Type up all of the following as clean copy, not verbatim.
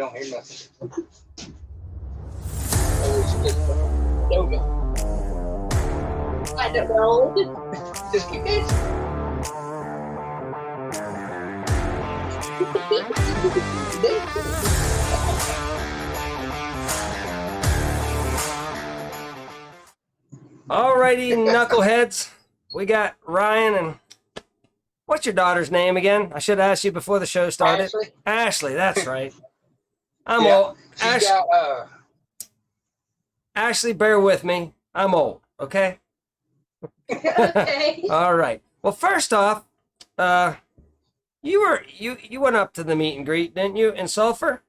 don't hear nothing. Yoga. I don't know. Just keep dancing. Alrighty, knuckleheads. We got Ryan and what's your daughter's name again? I should have asked you before the show started. Ashley. Ashley, that's right. I'm Yeah, old. she's got, Ashley, bear with me. I'm old, okay? Okay. All right. Well, first off, you went up to the meet and greet, didn't you, in Sulphur?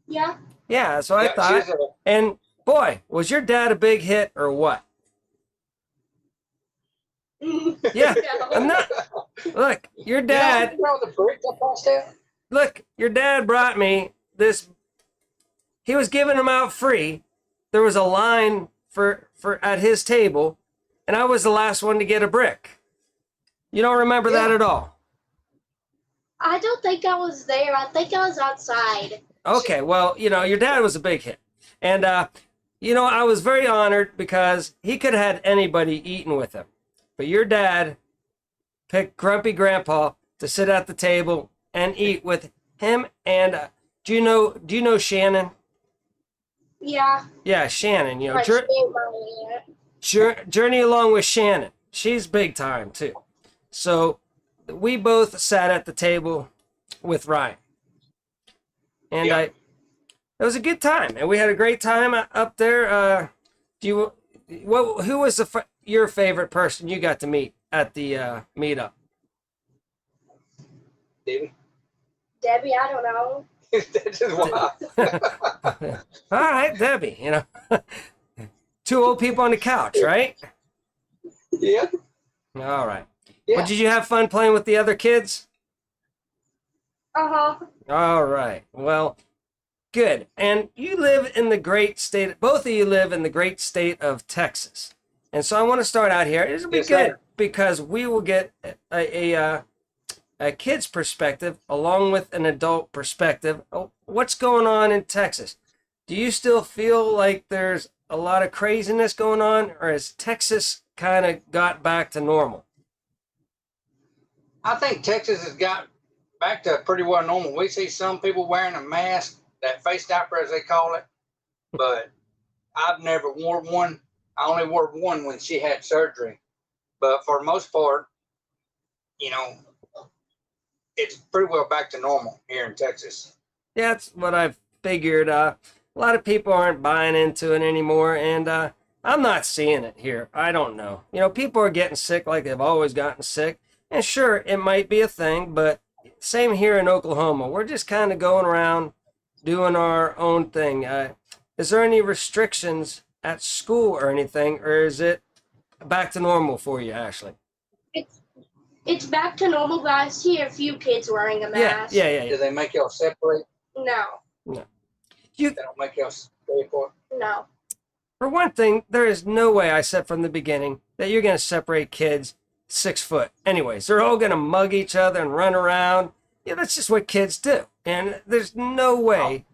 Yeah. Yeah, that's what I thought. she's a- And boy, was your dad a big hit or what? Yeah, No. I'm not. Look, your dad. You know the brick up on there? Look, your dad brought me this. He was giving them out free. There was a line for at his table, and I was the last one to get a brick. You don't remember that Yeah. at all? I don't think I was there. I think I was outside. Okay, well, your dad was a big hit. And, I was very honored because he could have had anybody eating with him. But your dad picked Grumpy Grandpa to sit at the table and eat with him. And do you know Shannon? Yeah. Yeah, Shannon. My Journey along with Shannon. She's big time, too. So we both sat at the table with Ryan. And Yeah. it was a good time, and we had a great time up there. Who was your favorite person you got to meet at the meetup? David? Debbie, I don't know. That's just wild. All right, Debbie. Two old people on the couch, right? Yeah. All right. Yeah. But did you have fun playing with the other kids? Uh-huh. All right. Well, good. And you live in the great state, both of you live in the great state of Texas. And so I want to start out here. It'll be Yes, good sir. because we will get a kid's perspective along with an adult perspective. Oh, what's going on in Texas? Do you still feel like there's a lot of craziness going on, or has Texas kind of got back to normal? I think Texas has got back to pretty well normal. We see some people wearing a mask, that face diaper as they call it, but I've never worn one. I only wore one when she had surgery. But for the most part, it's pretty well back to normal here in Texas. Yeah, that's what I've figured. A lot of people aren't buying into it anymore, and I'm not seeing it here. I don't know. People are getting sick like they've always gotten sick. And sure, it might be a thing, but same here in Oklahoma. We're just kind of going around doing our own thing. Is there any restrictions at school or anything, or is it back to normal for you, Ashley? It's back to normal, but I see a few kids wearing a mask. Yeah. Do they make y'all separate? No. You, They don't make y'all stay apart? No. for one thing, there is no way I said from the beginning that you're going to separate kids 6 foot. Anyways, they're all going to mug each other and run around. Yeah, that's just what kids do. And there's no way,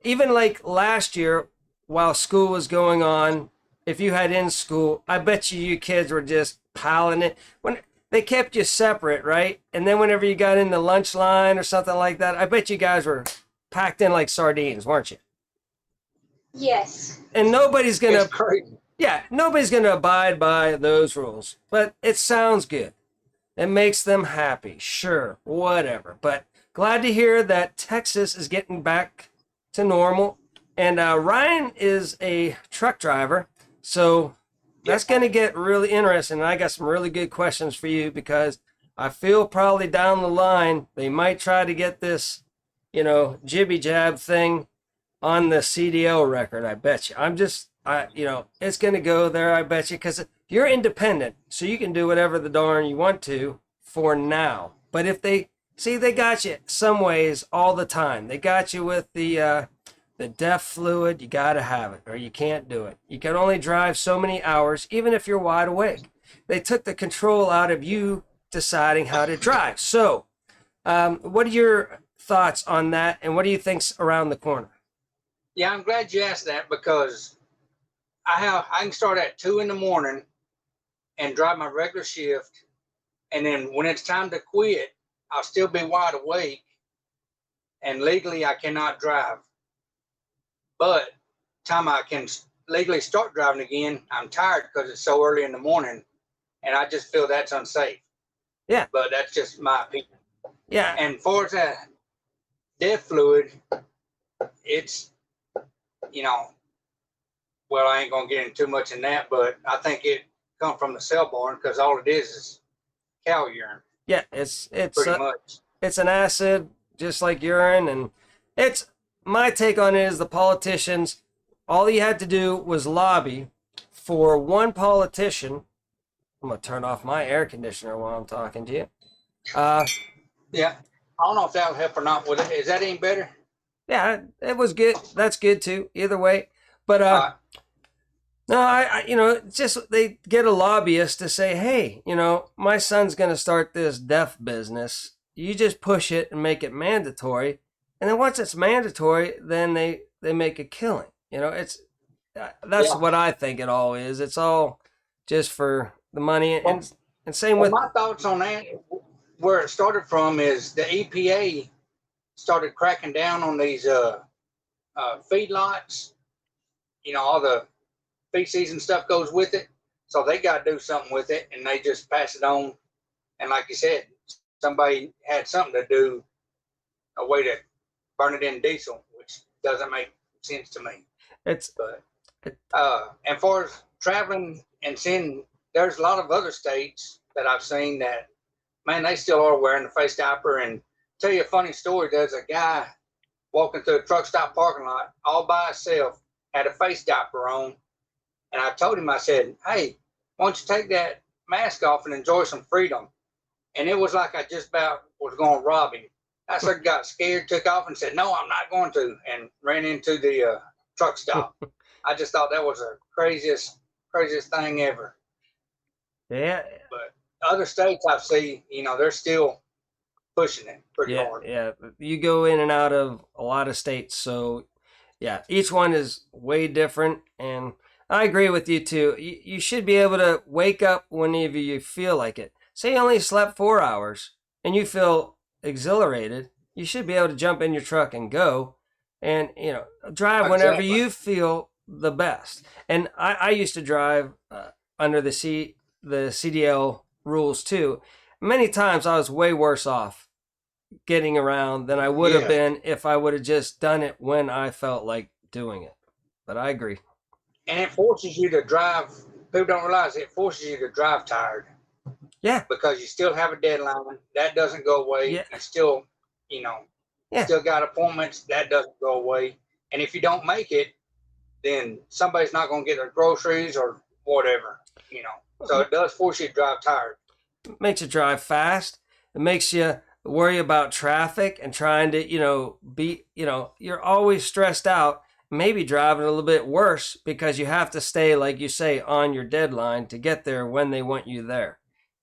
even like last year while school was going on, if you had in school, I bet you kids were just piling it. When they kept you separate, right? And then whenever you got in the lunch line or something like that, I bet you guys were packed in like sardines, weren't you? Yes. And nobody's going It's to, crazy. yeah, nobody's going to abide by those rules. But it sounds good. It makes them happy. Sure, whatever. But glad to hear that Texas is getting back to normal. And Ryan is a truck driver. So that's going to get really interesting. And I got some really good questions for you because I feel probably down the line they might try to get this, jibby jab thing on the CDL record. I bet you. It's going to go there. I bet you because you're independent, so you can do whatever the darn you want to for now. But if they got you some ways all the time. They got you with the deaf fluid. You got to have it or you can't do it. You can only drive so many hours, even if you're wide awake. They took the control out of you deciding how to drive. So what are your thoughts on that, and what do you think's around the corner? Yeah, I'm glad you asked that because I can start at 2 in the morning and drive my regular shift, and then when it's time to quit, I'll still be wide awake, and legally I cannot drive. But time I can legally start driving again, I'm tired because it's so early in the morning, and I just feel that's unsafe. Yeah. But that's just my opinion. Yeah. And for that death fluid, it's, well, I ain't gonna get into too much in that, but I think it come from the cell barn because all it is cow urine. Yeah, it's pretty much. It's an acid just like urine, and it's my take on it is the politicians. All you had to do was lobby for one politician. I'm gonna turn off my air conditioner while I'm talking to you. Yeah, I don't know if that'll help or not. Is that any better? Yeah, it was good. That's good too. Either way, but no, I just they get a lobbyist to say, hey, my son's gonna start this deaf business. You just push it and make it mandatory, and then once it's mandatory, then they make a killing. It's that's what I think it all is. It's all just for the money, and same with my thoughts on that. Where it started from is the EPA started cracking down on these feedlots. All the feces and stuff goes with it, so they got to do something with it, and they just pass it on. And like you said, somebody had something to do, a way to burn it in diesel, which doesn't make sense to me. And far as traveling and seeing, there's a lot of other states that I've seen that, man, they still are wearing the face diaper. And tell you a funny story, there's a guy walking through a truck stop parking lot all by himself, had a face diaper on. And I told him, I said, hey, why don't you take that mask off and enjoy some freedom? And it was like I just about was going to rob him. I sort of got scared, took off and said, no, I'm not going to, and ran into the truck stop. I just thought that was the craziest thing ever. Yeah. But other states I see, they're still pushing it pretty hard. Yeah, you go in and out of a lot of states, so yeah, each one is way different, and I agree with you too. You should be able to wake up whenever you feel like it. Say you only slept 4 hours and you feel exhilarated, you should be able to jump in your truck and go, and drive whenever you feel the best. And I used to drive under the CDL rules too. Many times I was way worse off getting around than I would have been if I would have just done it when I felt like doing it. But I agree. And it forces you to drive. People don't realize it forces you to drive tired. Yeah. Because you still have a deadline. That doesn't go away. Yeah. You still, still got appointments. That doesn't go away. And if you don't make it, then somebody's not going to get their groceries or whatever, So it does force you to drive tired. It makes you drive fast. It makes you worry about traffic and trying to, you're always stressed out, maybe driving a little bit worse because you have to stay, like you say, on your deadline to get there when they want you there.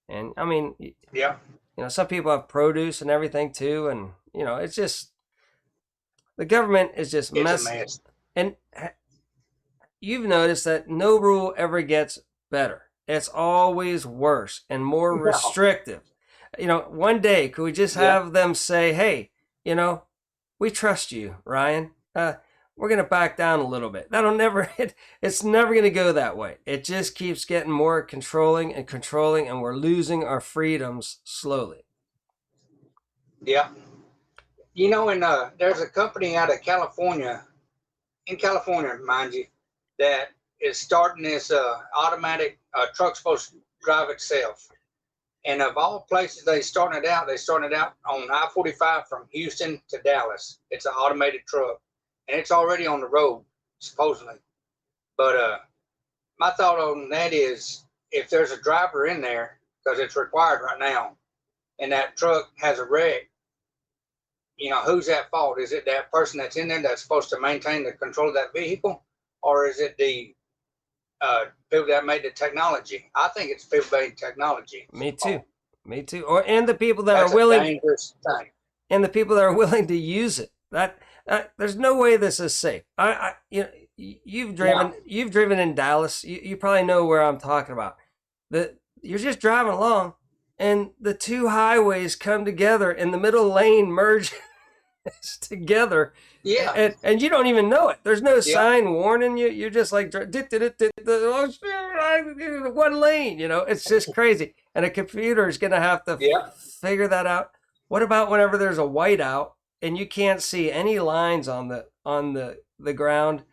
And I mean, some people have produce and everything too. And, it's just, the government is just messy. And you've noticed that no rule ever gets better. It's always worse and more restrictive. One day, could we just have them say, hey, we trust you, Ryan. We're going to back down a little bit. It's never going to go that way. It just keeps getting more controlling, and we're losing our freedoms slowly. Yeah. And there's a company out of California, in California, mind you, that is starting this automatic truck supposed to drive itself. And of all places they started out on I-45 from Houston to Dallas. It's an automated truck, and it's already on the road, supposedly. But my thought on that is, if there's a driver in there, because it's required right now, and that truck has a wreck, who's at fault? Is it that person that's in there that's supposed to maintain the control of that vehicle? Or is it the people that made the technology? I think it's people made technology. Me too. And the people that That's are willing. A dangerous thing. and the people that are willing to use it. There's no way this is safe. You've driven in Dallas. You probably know where I'm talking about. You're just driving along, and the two highways come together, and the middle lane merge together. Yeah. And you don't even know it. There's no sign warning you. You're just like, one lane, it's just crazy. And a computer is going to have to figure that out. What about whenever there's a whiteout and you can't see any lines on the ground?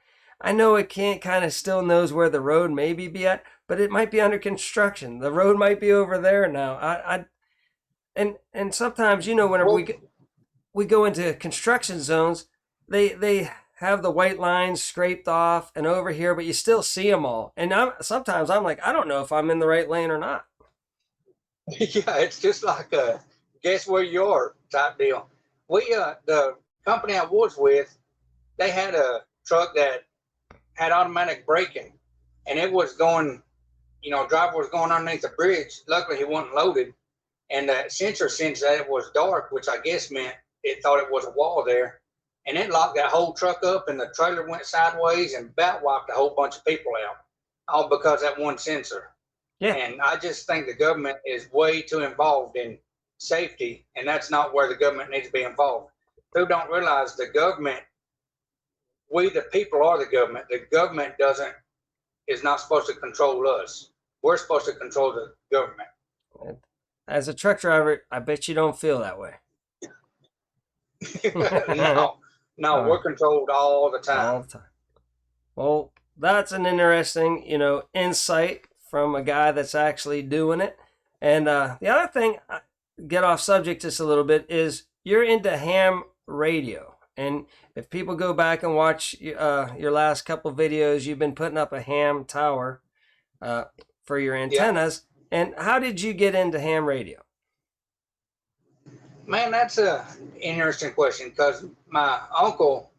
I know it kind of still knows where the road maybe be at, but it might be under construction. The road might be over there now. And sometimes, whenever we go into construction zones, they have the white lines scraped off and over here, but you still see them all. And sometimes I'm like, I don't know if I'm in the right lane or not. Yeah, it's just like a guess where you are type deal. The company I was with, they had a truck that had automatic braking, and it was going, driver was going underneath the bridge. Luckily, he wasn't loaded, and the sensor sensed that it was dark, which I guess meant it thought it was a wall there, and it locked that whole truck up, and the trailer went sideways and about wiped a whole bunch of people out, all because that one sensor. Yeah. And I just think the government is way too involved in safety, and that's not where the government needs to be involved. People don't realize the government, we the people are the government. The government is not supposed to control us. We're supposed to control the government. As a truck driver, I bet you don't feel that way. No, we're controlled all the time. All the time. Well, that's an interesting, insight from a guy that's actually doing it. And the other thing, get off subject just a little bit, is you're into ham radio. And if people go back and watch your last couple videos, you've been putting up a ham tower for your antennas. Yeah. And how did you get into ham radio? Man, that's an interesting question, because my uncle,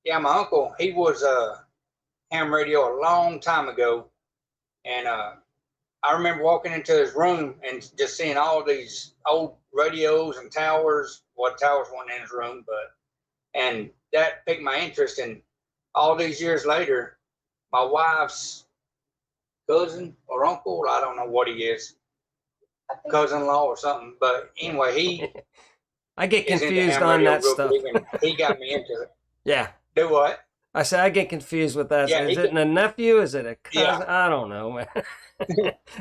he was ham radio a long time ago. And I remember walking into his room and just seeing all these old radios and towers. Well, towers weren't in his room, and that piqued my interest. And all these years later, my wife's cousin or uncle, I don't know what he is, cousin-in-law or something. But anyway, he I get confused on that stuff. He got me into it. Yeah. Do what? I say I get confused with that. Yeah, is it a nephew? Is it a cousin? Yeah. I don't know, man.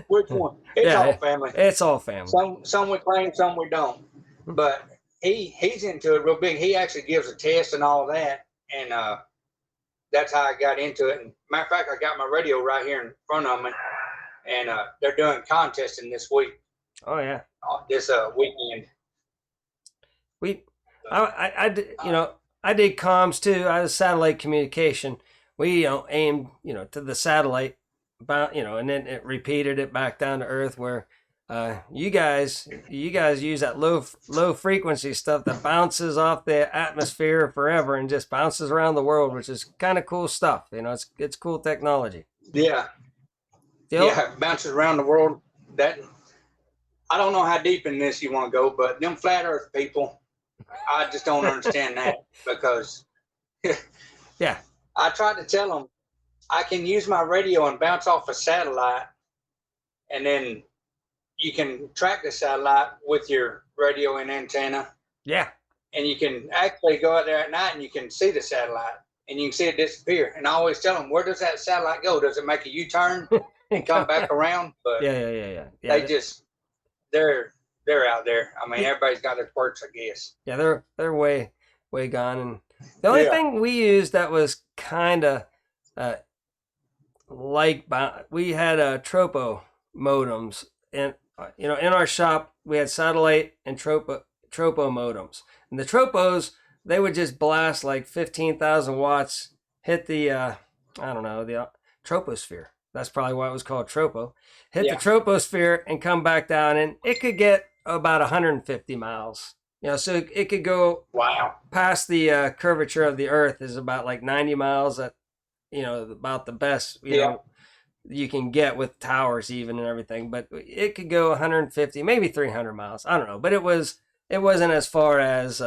Which one? It's all family. It's all family. Some we claim, some we don't. But he's into it real big. He actually gives a test and all that, and that's how I got into it. And matter of fact, I got my radio right here in front of me, and they're doing contesting this week. Oh yeah. This weekend. I did comms too. I was satellite communication. We aimed to the satellite, and then it repeated it back down to Earth, where you guys use that low frequency stuff that bounces off the atmosphere forever and just bounces around the world, which is kind of cool stuff. It's cool technology. Yeah. Yeah, it bounces around the world. That I don't know how deep in this you want to go, but them flat Earth people, I just don't understand that, because yeah, I tried to tell them I can use my radio and bounce off a satellite, and then you can track the satellite with your radio and antenna. Yeah. And you can actually go out there at night and you can see the satellite and you can see it disappear. And I always tell them, where does that satellite go? Does it make a U-turn and come back around? But yeah. They're out there. I mean, everybody's got their quirks, I guess. Yeah, they're way gone. And the only thing we used that was kind of we had tropo modems, and in our shop we had satellite and tropo modems, and the tropos, they would just blast like 15,000 watts, hit the the troposphere. That's probably why it was called tropo. Hit the troposphere and come back down, and it could get about 150 miles. So it could go past the curvature of the Earth is about like 90 miles. At about the best you can get with towers even and everything. But it could go 150, maybe 300 miles. I don't know. But it was it wasn't as far as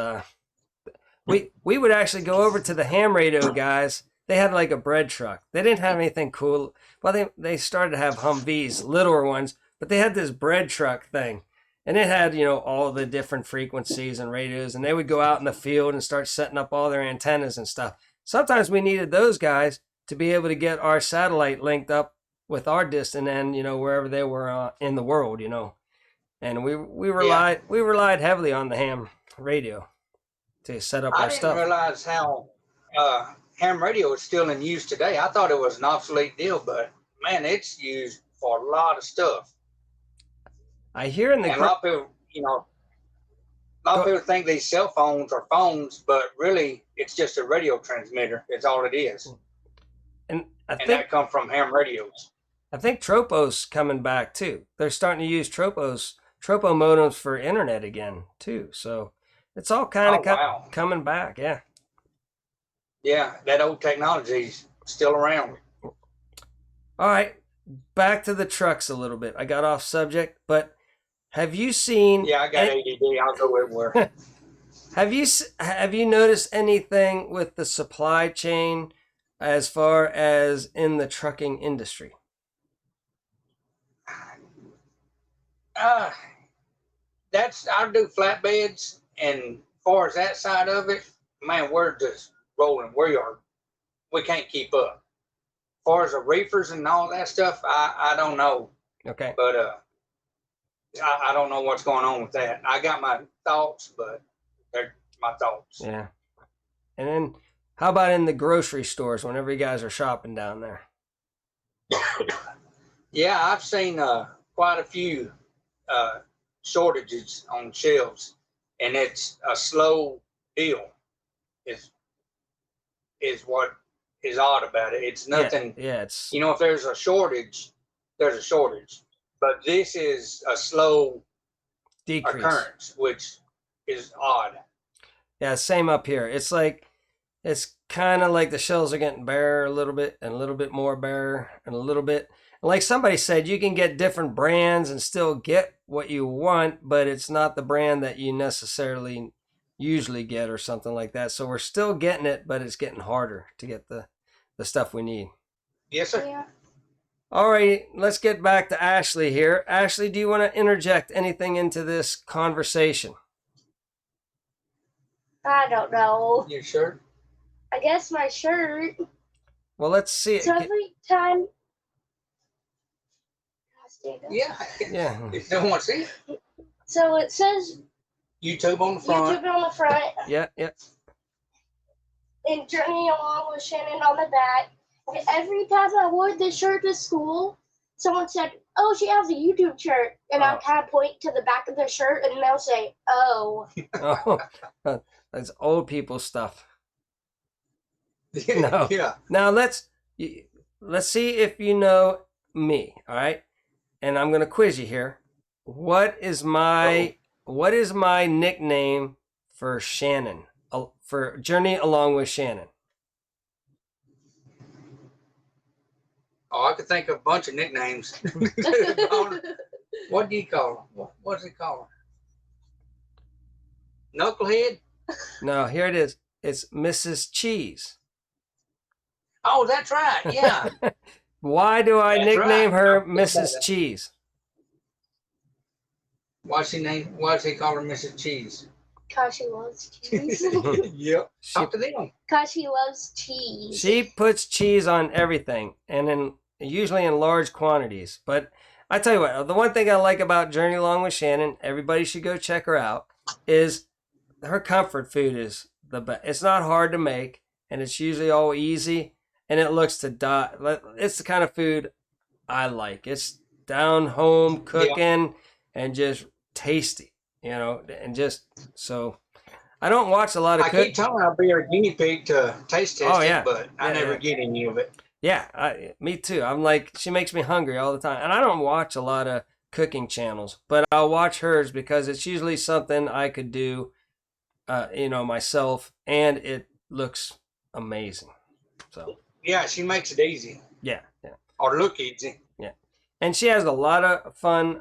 we would actually go over to the ham radio guys. They had like a bread truck. They didn't have anything cool. Well, they started to have Humvees, littler ones, but they had this bread truck thing. And it had, all the different frequencies and radios, and they would go out in the field and start setting up all their antennas and stuff. Sometimes we needed those guys to be able to get our satellite linked up with our distant end, wherever they were in the world, And we relied heavily on the ham radio to set up our stuff. I didn't realize how ham radio is still in use today. I thought it was an obsolete deal, but man, it's used for a lot of stuff. I hear in the and a lot of people, a lot of people think these cell phones are phones, but really it's just a radio transmitter. It's all it is. And that comes from ham radios. I think Tropo's coming back too. They're starting to use Tropo modems for internet again too. So it's all kind of coming back. Yeah. Yeah, that old technology's still around. All right, back to the trucks a little bit. I got off subject, but have you seen? Yeah, I got ADD. I'll go everywhere. Have you noticed anything with the supply chain as far as in the trucking industry? I do flatbeds, and as far as that side of it, man, we're just rolling. We can't keep up. As far as the reefers and all that stuff, I don't know. Okay. But I don't know what's going on with that. I got my thoughts, but they're my thoughts. Yeah. And then how about in the grocery stores whenever you guys are shopping down there? Yeah, I've seen quite a few shortages on shelves, and it's a slow deal is what is odd about it. It's nothing. Yeah, it's... if there's a shortage, there's a shortage. But this is a slow decrease occurrence, which is odd. Yeah, same up here. It's kind of like the shelves are getting bare a little bit and a little bit more bare and a little bit. And like somebody said, you can get different brands and still get what you want, but it's not the brand that you necessarily usually get or something like that. So we're still getting it, but it's getting harder to get the stuff we need. Yes, sir. Yeah. All right, let's get back to Ashley here. Ashley, do you want to interject anything into this conversation? I don't know. Your shirt? I guess my shirt. Well, let's see. So every time. Yeah. Yeah. If no one wants to see it. So it says YouTube on the front. YouTube on the front. Yeah. And Journey Along with Shannon on the back. And every time I wore this shirt to school, someone said, "Oh, she has a YouTube shirt," and I'll kind of point to the back of the shirt, and they'll say, "Oh." Oh, that's old people stuff. No. Yeah. Now let's see if you know me. All right, and I'm gonna quiz you here. What is my nickname for Shannon? For Journey Along with Shannon? Oh, I could think of a bunch of nicknames. What do you call her? What's it called? Knucklehead? No, here it is. It's Mrs. Cheese. Oh, that's right. Yeah. Why do I That's nickname right. her Mrs. Cheese? Why does he call her Mrs. Cheese? Cause she loves cheese. Yep. Talk to them. Cause she loves cheese. She puts cheese on everything, and usually in large quantities. But I tell you what, the one thing I like about Journey Along with Shannon, everybody should go check her out, is her comfort food is the best. It's not hard to make, and it's usually all easy, and it looks to die. It's the kind of food I like. It's down home cooking and just tasty, and just so. I don't watch a lot of keep telling her I'll be her guinea pig to taste test it, but I never get any of it. Yeah, me too. I'm like, she makes me hungry all the time. And I don't watch a lot of cooking channels, but I'll watch hers because it's usually something I could do, myself, and it looks amazing. So yeah, she makes it easy. Yeah. Or look easy. Yeah. And she has a lot of fun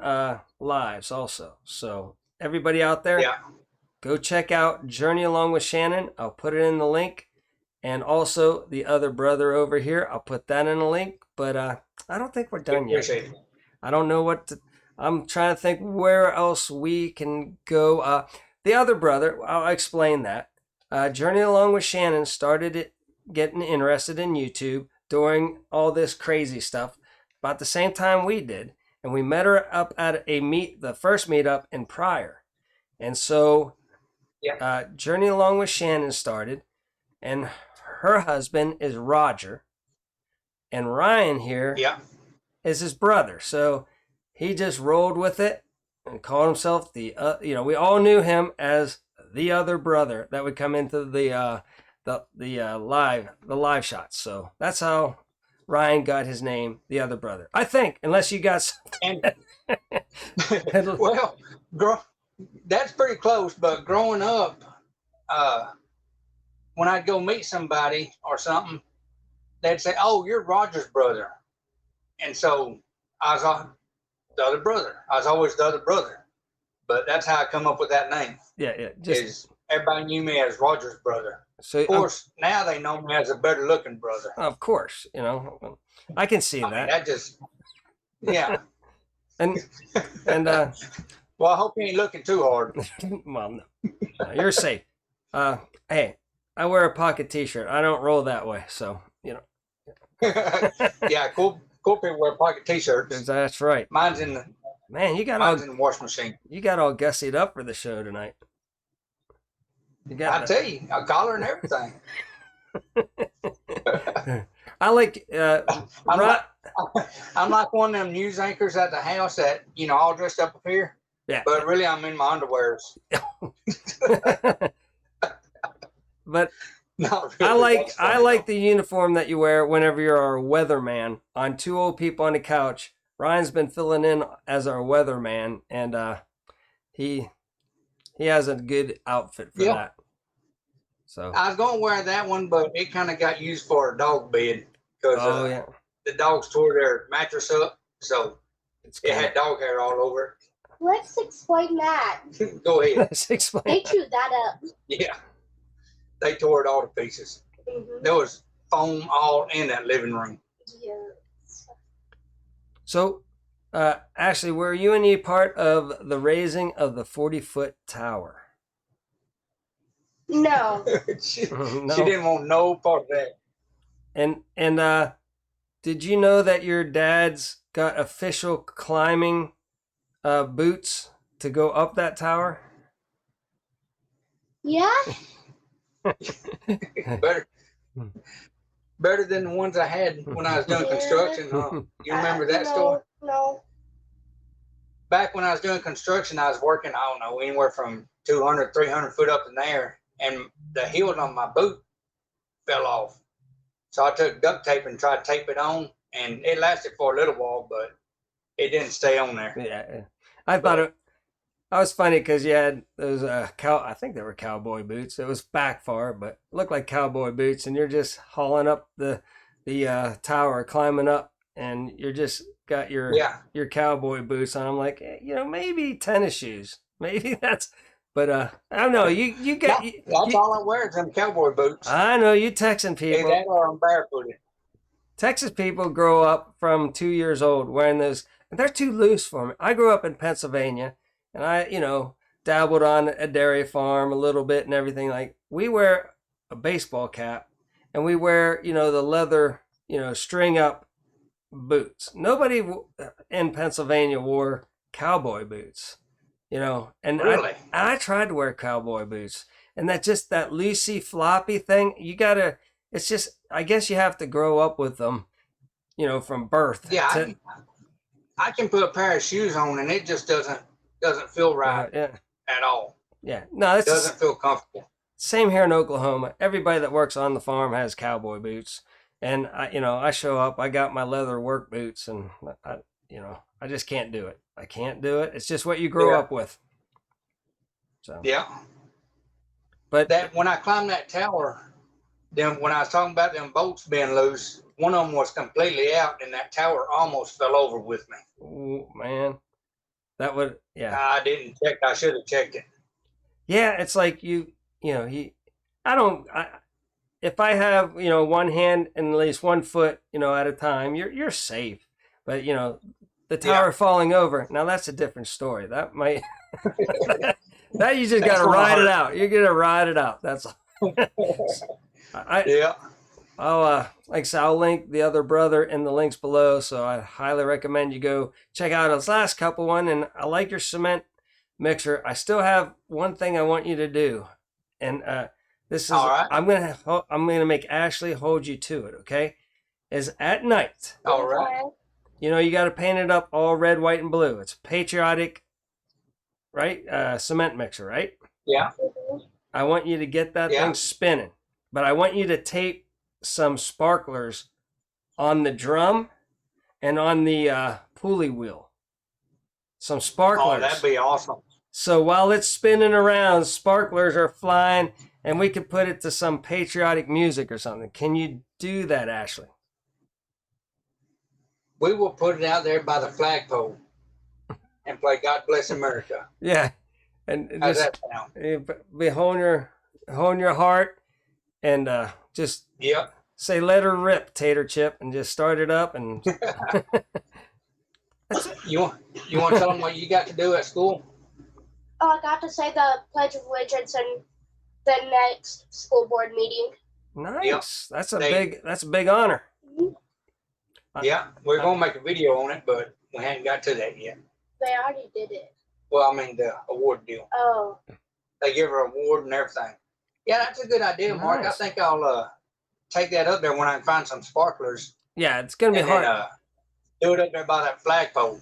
lives also. So everybody out there, go check out Journey Along with Shannon. I'll put it in the link. And also the other brother over here, I'll put that in a link. But I don't think we're done yet. Appreciate it. I don't know what to, I'm trying to think where else we can go. The other brother, I'll explain that. Journey Along with Shannon started it, getting interested in YouTube during all this crazy stuff about the same time we did. And we met her up at the first meetup in Pryor. And so Journey Along with Shannon started. And her husband is Roger. And Ryan here is his brother. So he just rolled with it and called himself we all knew him as the other brother that would come into the live shots. So that's how Ryan got his name, the other brother. I think, unless you got something. Well, that's pretty close. But growing up, when I'd go meet somebody or something, they'd say, "Oh, you're Roger's brother," and so I was the other brother. I was always the other brother, but that's how I come up with that name. Yeah. Is everybody knew me as Roger's brother. So of course, now they know me as a better looking brother. Of course, I can see that. I mean, that just, yeah. and well, I hope you ain't looking too hard. Well, no, you're safe. Hey, I wear a pocket T-shirt. I don't roll that way, so Yeah, cool people wear pocket T-shirts. That's right. Mine's in the washing machine. You got all gussied up for the show tonight. I tell you, a collar and everything. I like. I'm like one of them news anchors at the house that all dressed up here. Yeah. But really, I'm in my underwears. But Not really. I like the uniform that you wear whenever you're a weatherman on Two Old People on the Couch. Ryan's been filling in as our weatherman, and he has a good outfit for that. So I was going to wear that one, but it kind of got used for a dog bed because the dogs tore their mattress up, so it had dog hair all over it. Let's explain that. Go ahead. Let's explain. They chewed that up. Yeah, they tore it all to pieces. Mm-hmm. There was foam all in that living room. Yes. So, Ashley, were you any part of the raising of the 40-foot tower? No. she didn't want no part of that. And did you know that your dad's got official climbing boots to go up that tower? Yeah. Better than the ones I had when I was doing construction. You remember that story? No. Back when I was doing construction, I was working, I don't know, anywhere from 200, 300 foot up in there, and the heels on my boot fell off. So I took duct tape and tried to tape it on, and it lasted for a little while, but it didn't stay on there. Yeah. I thought I was funny because you had those I think they were cowboy boots. It was back far, but looked like cowboy boots, and you're just hauling up the tower, climbing up, and you're just got your cowboy boots on. I'm like, maybe tennis shoes, maybe that's, but I don't know. You got that's all I wear is them cowboy boots. I know you Texan people. That or I'm barefooted. Texas people grow up from 2 years old wearing those, and they're too loose for me. I grew up in Pennsylvania, and I, dabbled on a dairy farm a little bit and everything. Like, we wear a baseball cap, and we wear, the leather, string up boots. Nobody in Pennsylvania wore cowboy boots, and really? I tried to wear cowboy boots, and that loosey floppy thing, it's just, I guess you have to grow up with them, from birth. Yeah, I can put a pair of shoes on and it just doesn't feel right at all. Yeah, no, it doesn't feel comfortable. Same here in Oklahoma. Everybody that works on the farm has cowboy boots, and I show up. I got my leather work boots, and I just can't do it. I can't do it. It's just what you grow up with. So yeah. But that when I climbed that tower, then when I was talking about them bolts being loose, one of them was completely out, and that tower almost fell over with me. Ooh, man, that would I didn't check. I should have checked it. Yeah, it's like if I have, one hand and at least one foot, at a time, you're safe. But, the Yeah, tower falling over, now that's a different story. That might, that you just got that's to gonna ride it hurt. out. You're going to ride it out. That's all. I, Yeah. like I said, I'll link the other brother in the links below. So I highly recommend you go check out his last couple one. And I like your cement mixer. I still have one thing I want you to do. And, this is All right. I'm gonna make Ashley hold you to it. Okay, is at night. All right. You got to paint it up all red, white, and blue. It's patriotic, right? Cement mixer, right? Yeah. I want you to get that Yeah. thing spinning, but I want you to tape some sparklers on the drum and on the pulley wheel. Some Oh, sparklers. that'd be awesome. So while it's spinning around, sparklers are flying, and we could put it to some patriotic music or something. Can you do that, Ashley? We will put it out there by the flagpole and play "God Bless America." Yeah, and How's just that sound? be hone your heart, and just Yep. say "Let her rip," Tater Chip, and just start it up. And You want to tell them what you got to do at school? Oh, I got to say the Pledge of Allegiance in the next school board meeting. nice. That's a big honor. Yeah, we're gonna make a video on it, but we haven't got to that yet. They already did it. Well, I mean the award deal. Oh, They give her an award and everything. Yeah, that's a good idea, Mark. Nice. I think I'll take that up there when I can find some sparklers Yeah, it's gonna be and hard. then do it up there by that flagpole.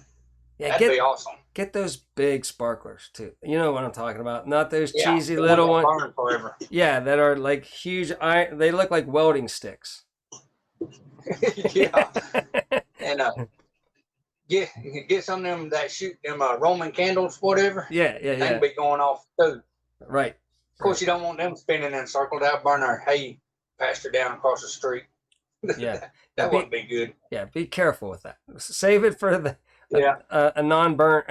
Yeah, That'd be awesome. get those big sparklers too. You know what I'm talking about? Not those Yeah, cheesy the little ones ones. that burn forever. Yeah, that are like huge. They look like welding sticks. Yeah, and get some of them that shoot them Roman candles, whatever. Yeah, They yeah. can be going off too. Right. Of course, you don't want them spinning in a circle. That'll burn our hay pasture down across the street. Yeah. That wouldn't be good. Yeah, be careful with that. Save it for the Yeah, a non-burnt,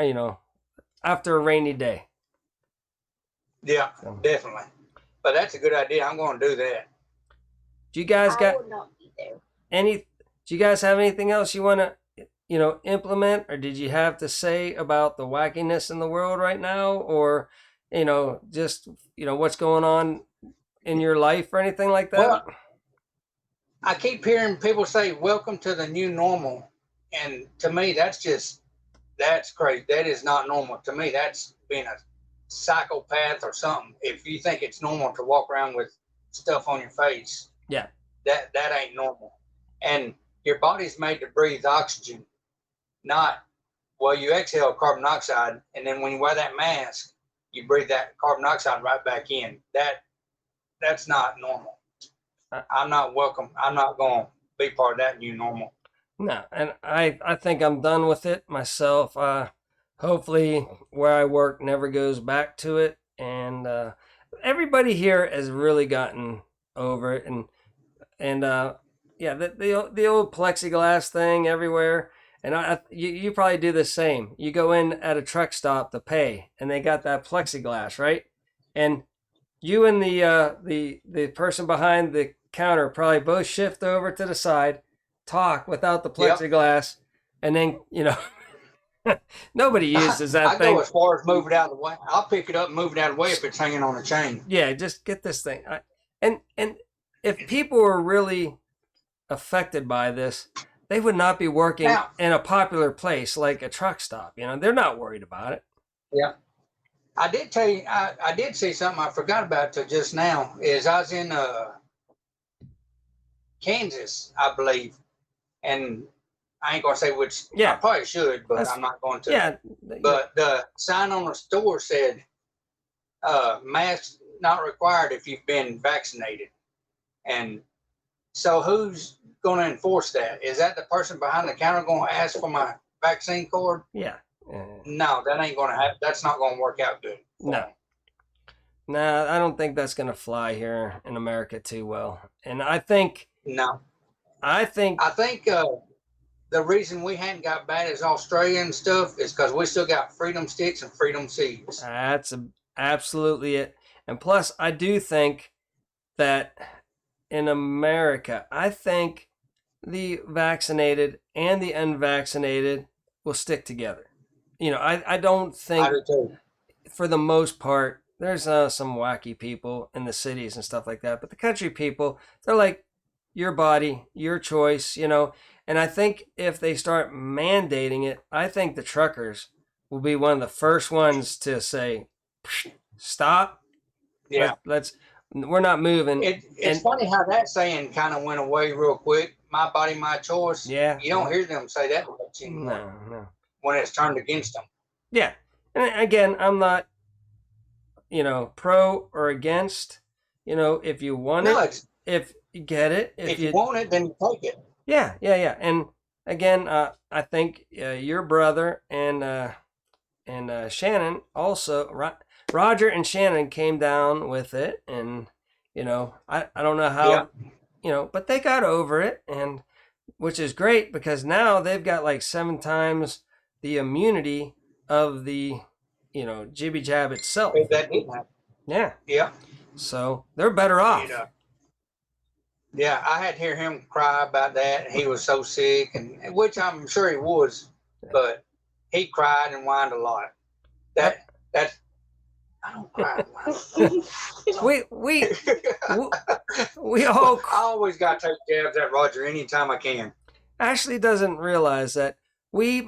after a rainy day. yeah, definitely. But that's a good idea. I'm going to do that. Do you guys I got will not be there. do you guys have anything else you want to, implement, or did you have to say about the wackiness in the world right now, or, just, what's going on in your life or anything like that? Well, I keep hearing people say, "Welcome to the new normal," and to me, that's crazy. That is not normal. To me, that's being a psychopath or something. If you think it's normal to walk around with stuff on your face, Yeah. that ain't normal. And your body's made to breathe oxygen, not you exhale carbon dioxide, and then when you wear that mask, you breathe that carbon dioxide right back in. That's not normal. I'm not welcome. I'm not going to be part of that new normal. No, and I think I'm done with it myself. Hopefully, where I work never goes back to it, and everybody here has really gotten over it. And yeah, the old plexiglass thing everywhere. And you probably do the same. You go in at a truck stop to pay, and they got that plexiglass, right? And you and the person behind the counter probably both shift over to the side, talk without the plexiglass, and then nobody uses that I thing. go as far as move it out of the way. I'll pick it up and move it out of the way if it's hanging on a chain. Yeah, just get this thing. And if people were really affected by this, they would not be working in a popular place like a truck stop. They're not worried about it. Yeah. I did tell you, I did see something I forgot about till just now. Is I was in Kansas, I believe, and I ain't gonna say which. Yeah. I probably should, but I'm not going to. Yeah. But the sign on the store said, "Mask not required if you've been vaccinated." And so, who's going to enforce that? Is that the person behind the counter going to ask for my vaccine card? Yeah. No, that ain't going to happen. That's not going to work out good. No. Nah, I don't think that's gonna fly here in America too well. And I think No. I think The reason we hadn't got bad as Australia and stuff is because we still got freedom sticks and freedom seeds. that's absolutely it. And plus, I do think that in America, I think the vaccinated and the unvaccinated will stick together. I don't I think, do too. for the most part, there's some wacky people in the cities and stuff like that, but the country people, they're like, your body, your choice, And I think if they start mandating it, I think the truckers will be one of the first ones to say, stop. Yeah. We're not moving. It's funny how that saying kind of went away real quick. My body, my choice. Yeah. You don't hear them say that much anymore No. when it's turned against them. Yeah. And again, I'm not, pro or against. If you want it, if you get it, if you want it, then you take it. Yeah. And again, I think your brother and Shannon also, Roger and Shannon came down with it, and I don't know how, but they got over it, and which is great because now they've got like 7 times the immunity of the jibby jab itself. That didn't happen. Yeah. Yeah. So they're better off. Yeah, I had to hear him cry about that. He was so sick, and which I'm sure he was, but he cried and whined a lot. That's I don't cry. we all. I always got to take jabs at Roger anytime I can. Ashley doesn't realize that we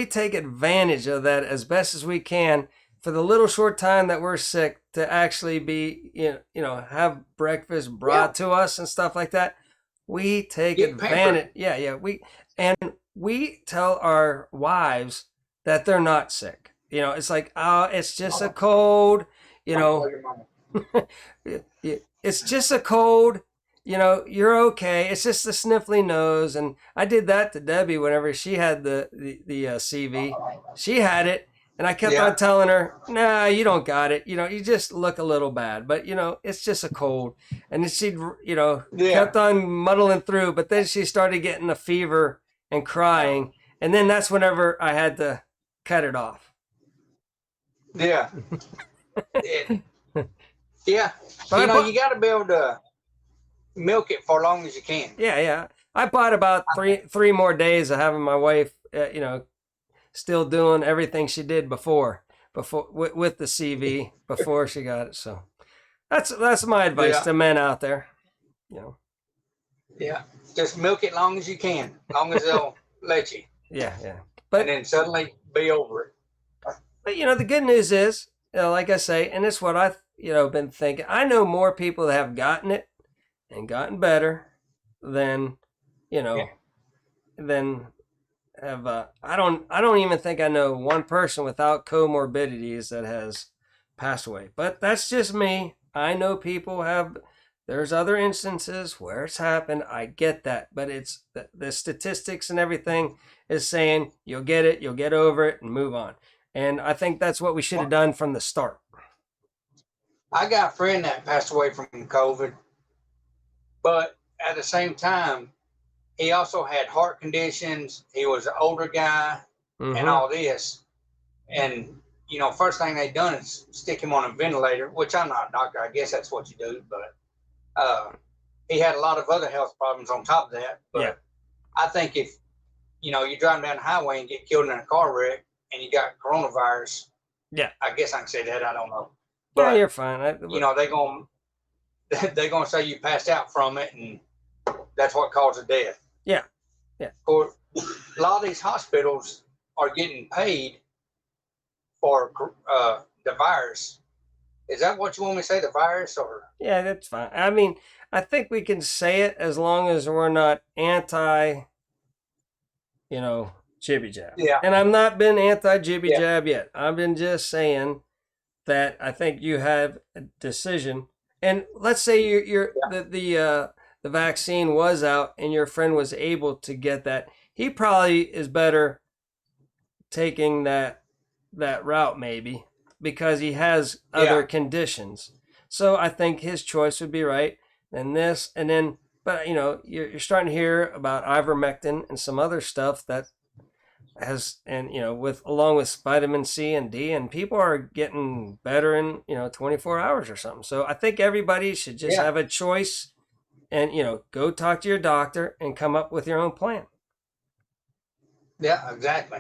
take advantage of that as best as we can for the little short time that we're sick to actually be, have breakfast brought to us and stuff like that. We take advantage. Yeah. We tell our wives that they're not sick. It's like, oh, it's just a cold, it's just a cold, you're okay. It's just a sniffly nose. And I did that to Debbie whenever she had the CV. She had it. And I kept on telling her, nah, you don't got it. You just look a little bad, but it's just a cold. And then she'd, kept on muddling through, but then she started getting a fever and crying. And then that's whenever I had to cut it off. Yeah. Yeah. You got to be able to milk it for as long as you can. Yeah. I bought about three more days of having my wife, still doing everything she did before with the CV before she got it. So that's my advice to men out there. Yeah, just milk it long as you can, long as they'll let you. Yeah. And then suddenly be over it. But the good news is, like I say, and it's what I've been thinking. I know more people that have gotten it and gotten better than than have. I don't even think I know one person without comorbidities that has passed away. But that's just me. I know people have. There's other instances where it's happened. I get that, but it's the statistics and everything is saying you'll get it, you'll get over it, and move on. And I think that's what we should have done from the start. I got a friend that passed away from COVID, but at the same time, he also had heart conditions. He was an older guy and all this. And, first thing they done is stick him on a ventilator, which I'm not a doctor. I guess that's what you do. But he had a lot of other health problems on top of that. But I think if, you're driving down the highway and get killed in a car wreck and you got coronavirus, I guess I can say that. I don't know. But, you're fine. they're gonna say you passed out from it, and that's what caused the death. Yeah. Of course, a lot of these hospitals are getting paid for the virus. Is that what you want me to say, the virus, or? Yeah, that's fine. I mean, I think we can say it as long as we're not anti, jibby jab. Yeah. And I've not been anti jibby jab yet. I've been just saying that I think you have a decision. And let's say the vaccine was out and your friend was able to get that. He probably is better taking that route maybe because he has other conditions. So I think his choice would be right. And but you're starting to hear about ivermectin and some other stuff that has, and with along with vitamin C and D, and people are getting better in 24 hours or something. So I think everybody should just Yeah, have a choice, and go talk to your doctor and come up with your own plan. yeah, exactly.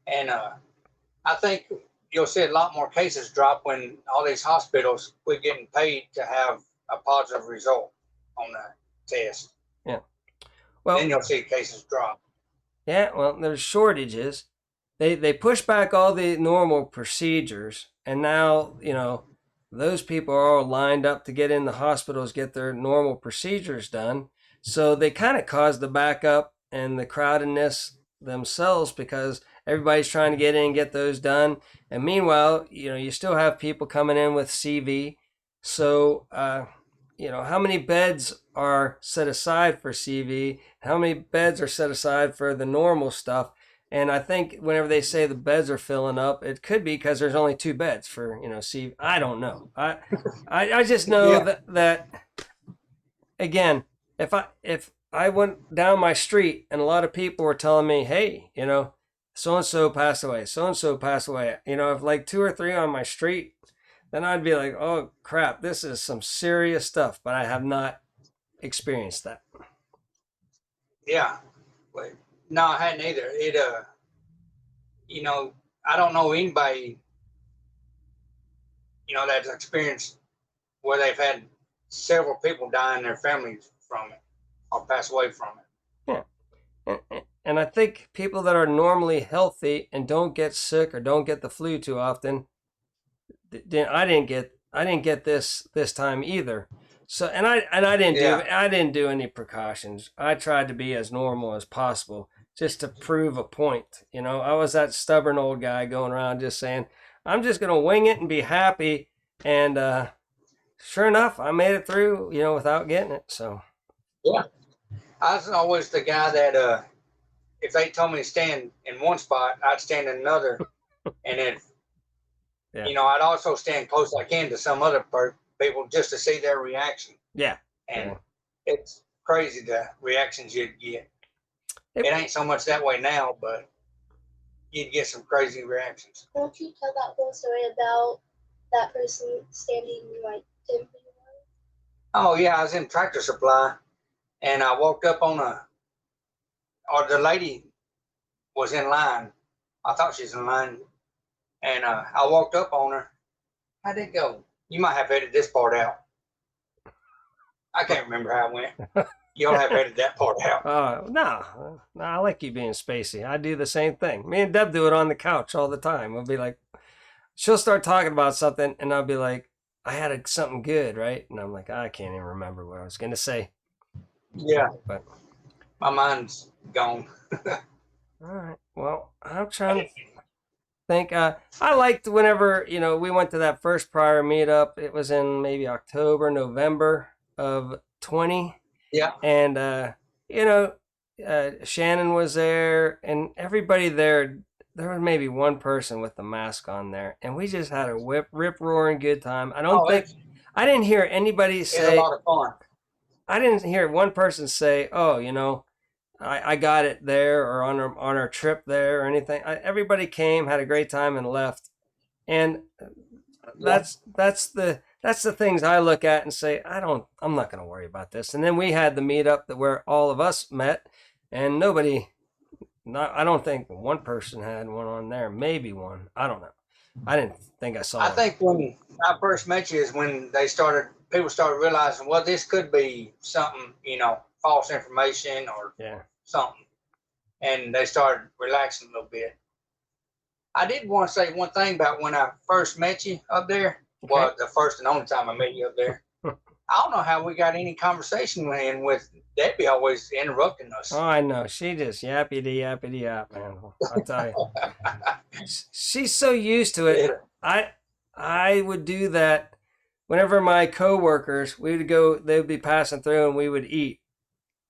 And I think you'll see a lot more cases drop when all these hospitals quit getting paid to have a positive result on the test. Yeah. Then Well, you'll see cases drop. yeah. Well, there's shortages. They push back all the normal procedures, and now those people are all lined up to get in the hospitals, get their normal procedures done. So they kind of caused the backup and the crowdedness themselves, because everybody's trying to get in and get those done. And meanwhile, you still have people coming in with CV. So how many beds are set aside for CV? How many beds are set aside for the normal stuff? And I think whenever they say the beds are filling up, it could be because there's only 2 beds for CV. I don't know. I just know Yeah, that again, if I went down my street and a lot of people were telling me, hey, so and so passed away, so and so passed away, if like 2 or 3 on my street, then I'd be like, oh crap, this is some serious stuff. But I have not experienced that. yeah. But no, I hadn't either. I don't know anybody, that's experienced where they've had several people die in their families from it or pass away from it. Yeah. And I think people that are normally healthy and don't get sick or don't get the flu too often, I didn't get this time either. So and I didn't do Yeah, I didn't do any precautions. I tried to be as normal as possible just to prove a point. I was that stubborn old guy going around just saying, I'm just gonna wing it and be happy. And sure enough, I made it through, without getting it. So yeah. I was always the guy that if they told me to stand in one spot, I'd stand in another, and then yeah, I'd also stand close I can to some other people just to see their reaction. yeah, And yeah. it's crazy the reactions you'd get. It, It ain't so much that way now, but you'd get some crazy reactions. Won't you tell that whole story about that person standing like 10 feet away? Oh yeah, I was in Tractor Supply, and I walked up on or the lady was in line. I thought she was in line, and I walked up on her. How'd it go? You might have edited this part out. I can't remember how it went. You'll have edited that part out. no, I like you being spacey. I do the same thing. Me and Deb do it on the couch all the time. We'll be like, she'll start talking about something, and I'll be like, I had something good, right? And I'm like, I can't even remember what I was gonna say. Yeah, But my mind's gone. all right, well, I'm trying to think. I liked whenever we went to that first prior meetup. It was in maybe October, November of 20, Yeah. and Shannon was there, and everybody there. There was maybe one person with the mask on there, and we just had a rip roaring good time. Oh, I didn't hear anybody it's a say. lot of fun. I didn't hear one person say, "Oh, I got it there," or on our trip there or anything. Everybody came, had a great time, and left. And Yeah. that's the things I look at and say, I'm not going to worry about this. And then we had the meetup where all of us met, and I don't think one person had one on there. Maybe one. I don't know. I didn't think I saw I one. think when I first met you is when people started realizing, well, this could be something, false information or Yeah. something. And they started relaxing a little bit. I did want to say one thing about when I first met you up there. Okay. Well, the first and only time I met you up there. I don't know how we got any conversation in with Debbie always interrupting us. Oh, I know. She just yappity yappity yap, man. I'll tell you. She's so used to it. I would do that whenever my coworkers, they would be passing through and we would eat.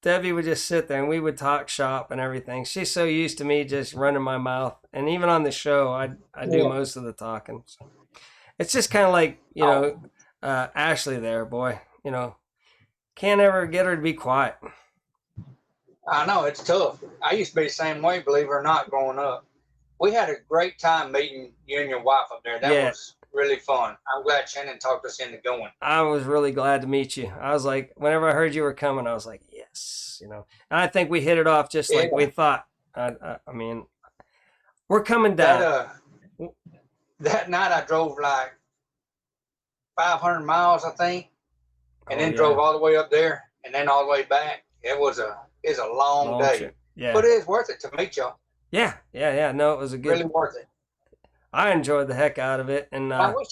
Debbie would just sit there and we would talk shop and everything. She's so used to me just running my mouth. And even on the show, I do most of the talking. So it's just kind of like, Ashley there, boy. Can't ever get her to be quiet. I know it's tough. I used to be the same way, believe it or not, growing up. We had a great time meeting you and your wife up there. That Yeah. was really fun. I'm glad Shannon talked us into going. I was really glad to meet you. I was like, whenever I heard you were coming, I was like, yes, you know. And I think we hit it off just like we thought. I mean, we're coming down. That night I drove like 500 miles, I think, and then drove all the way up there and then all the way back. It was a long day, trip. Yeah, but it is worth it to meet y'all. Yeah. No, it was a good. Really worth it. I enjoyed the heck out of it, and I wish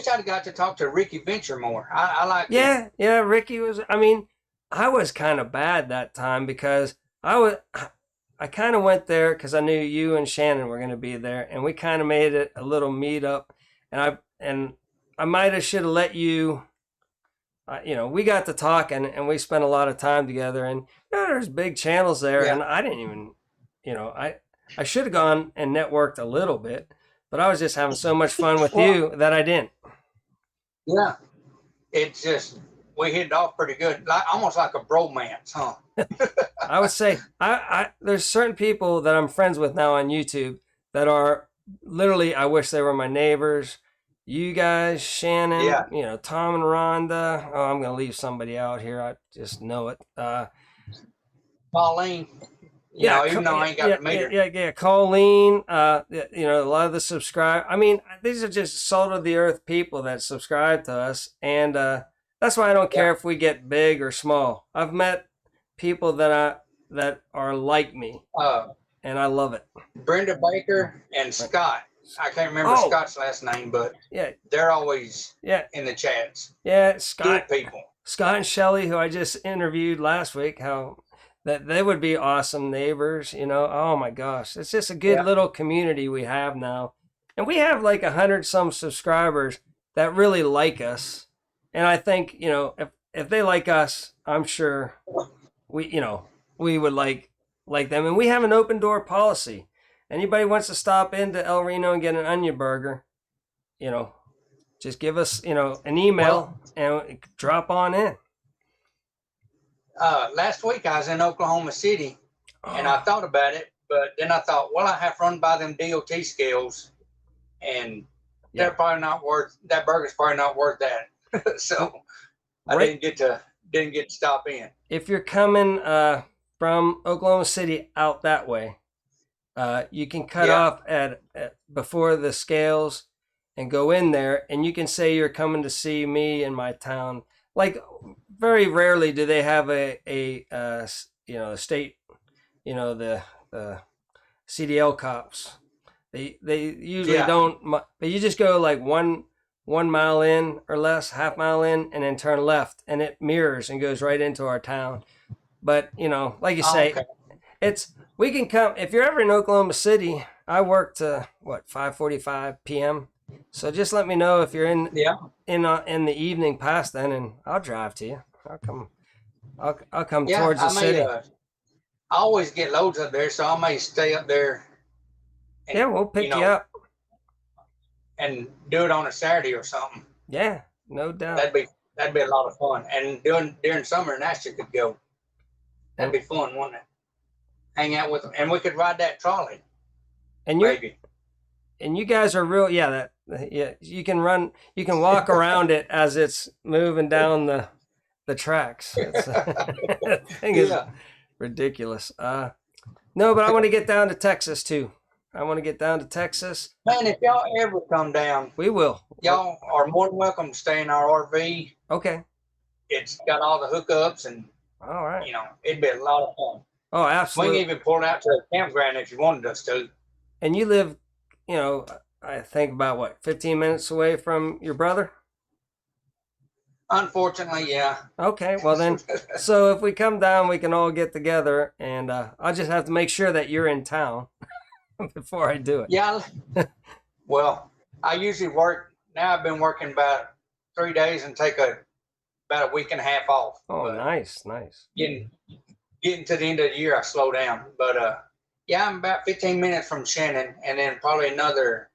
I'd got to talk to Ricky Venture more. I like. Yeah, Ricky was. I mean, I was kind of bad that time because I kind of went there because I knew you and Shannon were going to be there, and we kind of made it a little meetup, and I might have should have let you. You know, we got to talking and we spent a lot of time together, and you know, there's big channels there, and I didn't even, you know, I should have gone and networked a little bit, but I was just having so much fun with you that I didn't. Yeah, it's just we hit it off pretty good, almost like a bromance, huh? I would say there's certain people that I'm friends with now on YouTube that are literally, I wish they were my neighbors. You guys, Shannon, you know, Tom and Rhonda. Oh, I'm gonna leave somebody out here. I just know it. Pauline. You know, even though I ain't got to meet her. Yeah. Colleen. You know, a lot of the subscribe. I mean, these are just salt of the earth people that subscribe to us, and that's why I don't care if we get big or small. I've met people that are like me, and I love it. Brenda Baker and Scott. I can't remember Scott's last name, but they're always in the chats. Yeah, Scott. Good people. Scott and Shelly, who I just interviewed last week, how that they would be awesome neighbors. You know, oh my gosh, it's just a good little community we have now, and we have like 100-some subscribers that really like us, and I think, you know, if they like us, I'm sure we would like them, and we have an open door policy. Anybody wants to stop into El Reno and get an onion burger, you know, just give us, you know, an email and drop on in. Last week I was in Oklahoma City, and I thought about it, but then I thought, well, I have run by them DOT scales, and they're probably not worth that burger's probably not worth that. So I didn't get to stop in. If you're coming from Oklahoma City out that way, you can cut off at before the scales and go in there, and you can say you're coming to see me in my town. Like, very rarely do they have a you know, state, you know, the CDL cops. They usually don't, but you just go like one mile in or less, half mile in, and then turn left, and it mirrors and goes right into our town. But, you know, like you say, we can come if you're ever in Oklahoma City. I work to 5:45 p.m. So just let me know if you're in the evening past then, and I'll drive to you. I'll come towards the city. I always get loads up there, so I may stay up there. And, we'll pick you up and do it on a Saturday or something. Yeah, no doubt. That'd be a lot of fun. And during summer, Nashville could go. That'd be fun, wouldn't it? Hang out with them, and we could ride that trolley. And you guys are real. Yeah, you can walk around it as it's moving down the tracks. That thing is ridiculous. No, but I want to get down to Texas too. Man, if y'all ever come down, we will. Y'all are more than welcome to stay in our RV. Okay. It's got all the hookups, and all right. You know, it'd be a lot of fun. Oh, absolutely. We can even pull it out to a campground if you wanted us to. And you live, you know, I think about 15 minutes away from your brother? Unfortunately, yeah. Okay, well then, so if we come down, we can all get together, and I'll just have to make sure that you're in town before I do it. Yeah. Well, I usually work, now I've been working about 3 days and take about a week and a half off. Oh, nice. Getting to the end of the year, I slow down. But I'm about 15 minutes from Shannon, and then probably another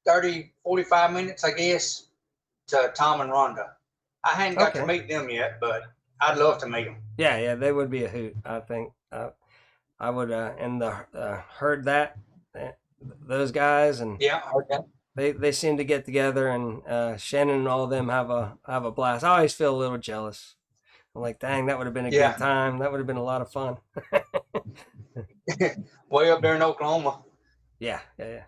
30, 45 minutes, I guess, to Tom and Rhonda. I hadn't got to meet them yet, but I'd love to meet them. Yeah, they would be a hoot. I think I would, and heard that those guys, and Yeah, okay. they seem to get together, and Shannon and all of them have a blast. I always feel a little jealous. I'm like, dang, that would have been a Yeah. good time. That would have been a lot of fun. Way up there in Oklahoma. Yeah. Yeah.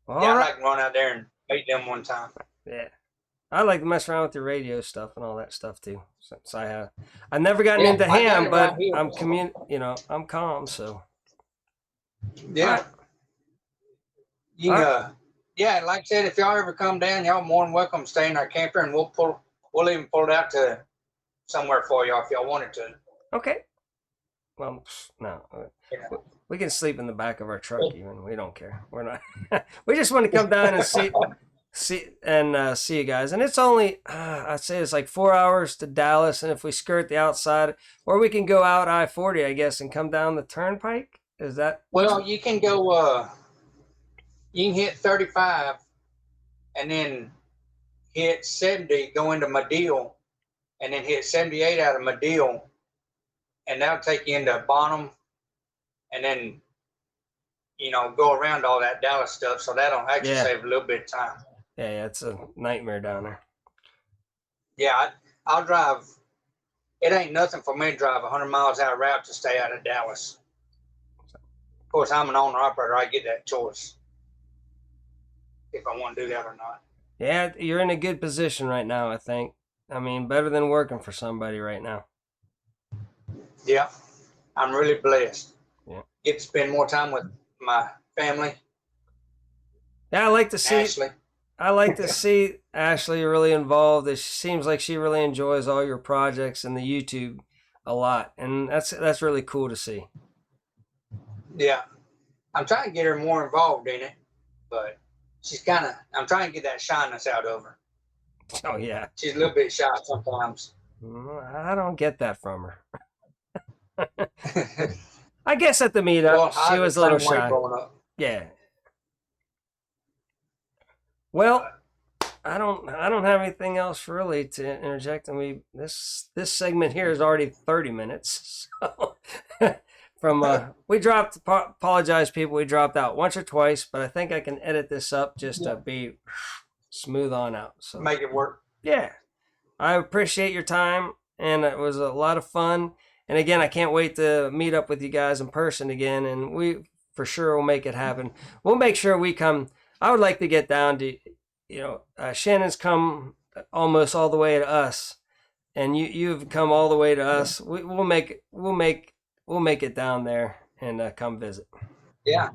All Yeah, I'd right. like to run out there and meet them one time. Yeah. I like to mess around with your radio stuff and all that stuff too. Since I've never gotten into I got ham, it but right here. I'm calm, so. Yeah. Alright. You yeah, like I said, if y'all ever come down, y'all more than welcome to stay in our camper, and we'll even pull it out to somewhere for y'all if y'all wanted to. Okay. Well, no. Yeah. We can sleep in the back of our truck even. We don't care. We're not. We just want to come down and see you guys. And it's only I'd say it's like 4 hours to Dallas, and if we skirt the outside, or we can go out I-40, I guess, and come down the turnpike. Is that? Well, you can go. You can hit 35, and then hit 70, go into Madill, and then hit 78 out of Madill, and that'll take you into Bonham, and then go around all that Dallas stuff. So that'll actually save a little bit of time. Yeah, it's a nightmare down there. Yeah, I'll drive. It ain't nothing for me to drive 100 miles out of route to stay out of Dallas. Of course, I'm an owner operator. I get that choice if I want to do that or not. Yeah, you're in a good position right now, I think. I mean, better than working for somebody right now. Yeah, I'm really blessed. Yeah. Get to spend more time with my family. Yeah, I like to see Ashley. I like to see Ashley really involved. It seems like she really enjoys all your projects and the YouTube a lot, and that's really cool to see. Yeah, I'm trying to get her more involved in it, but I'm trying to get that shyness out of her. Oh yeah, she's a little bit shy sometimes. I don't get that from her. I guess at the meetup she was a little shy. Yeah. Well, I don't have anything else really to interject. I mean, this segment here is already 30 minutes. So we dropped. Apologize, people. We dropped out once or twice, but I think I can edit this up just to be smooth on out. So make it work. Yeah, I appreciate your time, and it was a lot of fun. And again, I can't wait to meet up with you guys in person again, and we for sure will make it happen. We'll make sure we come. I would like to get down to, Shannon's come almost all the way to us, and you've come all the way to us. We'll make it down there and come visit. Yeah.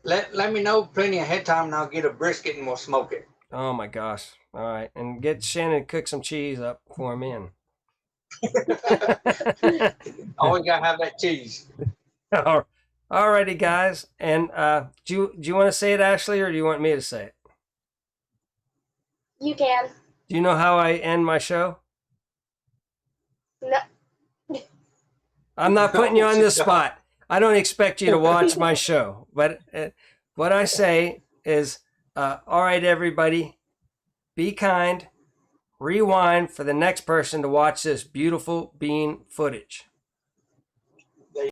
Let me know plenty ahead of time, and I'll get a brisket and we'll smoke it. Oh my gosh! All right, and get Shannon to cook some cheese up for me. And always gotta have that cheese. Alrighty, guys. And do you want to say it, Ashley, or do you want me to say it? You can. Do you know how I end my show? No. I'm not putting you on the spot. I don't expect you to watch my show, but what I say is, all right, everybody, be kind. Rewind for the next person to watch this beautiful bean footage.